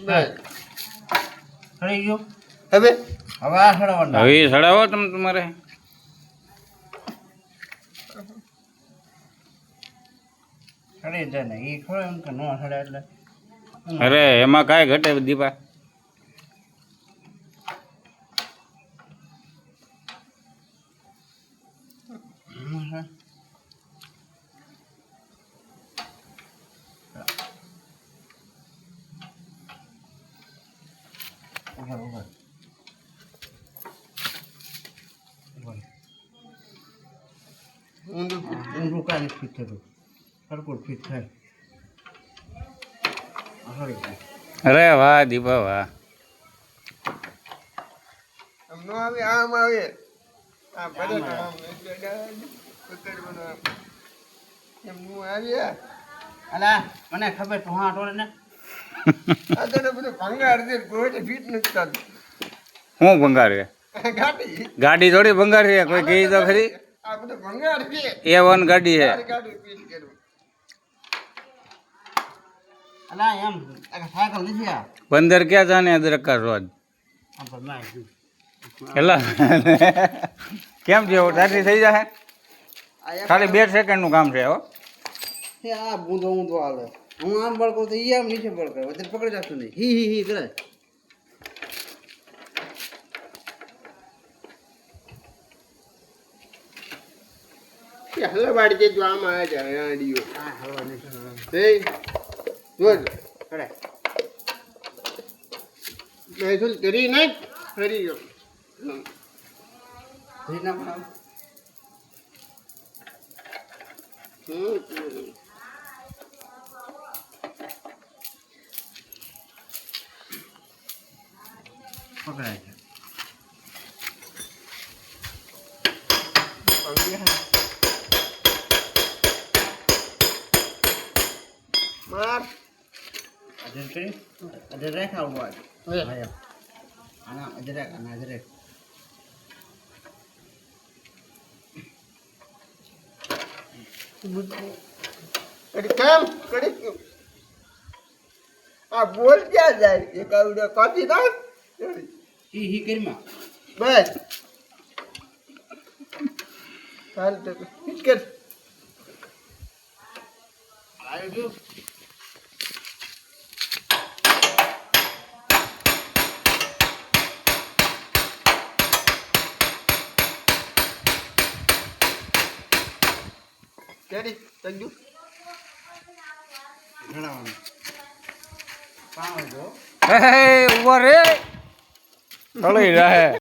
સડી ગયો હવે હવે આ સડાવવાનું હવે સડાવો તમે તમારે સડી જાય ને એ ખરો એમ કે ન સડે એટલે અરે એમાં કાંઈ ઘટે દીપા ઊંધું કાંઈ ફિટ થતું સરખું ફિટ થાય અરે વાહ દીપા વાહ આમ નો આવે આમ આવે આ ભલે આમ ઉતરવાનું આમ એમ નું આવ્યા અલા મને ખબર તું હા ટોળે ને આ તને બધું ભંગાર છે કોઈ ફીટ નથી થતું શું ભંગાર છે ગાડી ગાડી થોડી ભંગાર છે કોઈ કહી તો ખરી આ બધું ભંગાર છે A1 ગાડી છે ગાડી ફીટ કરું અલા એમ સાયકલ નથી આ 15 ક્યાં જાને અદરકા રોજ આમ પર ના એલા કેમ છે તારી થઈ જાય ખાલી 2 સેકન્ડનું કામ છે હો આ બૂંધો ઊંધો હાલે હું આમ બળકો તો ઈ આમ નીચે બળકો વધારે પકડી રાખતું નહીં હી કરે હલવા વાળી જે આમાં આ જાય આડીઓ હા હલવા નહીં એ જોજ કરે મેં શું કરી નાખ ફરી ગયો ધરી ના બનાવ પકડાય છે માર અજર કરી અજર રેખા ઉભા આના અજર આના અજર અરે કેમ કરી આ બોલ ક્યાં જાય એક આવડે કાપી નાખ હી કરી માં બસ હાલ તો ફિટ કર આવ્યો ગયો રેડી તંજુ ઘણાવાનું પાવ જો ઉભો રે ચડી રહે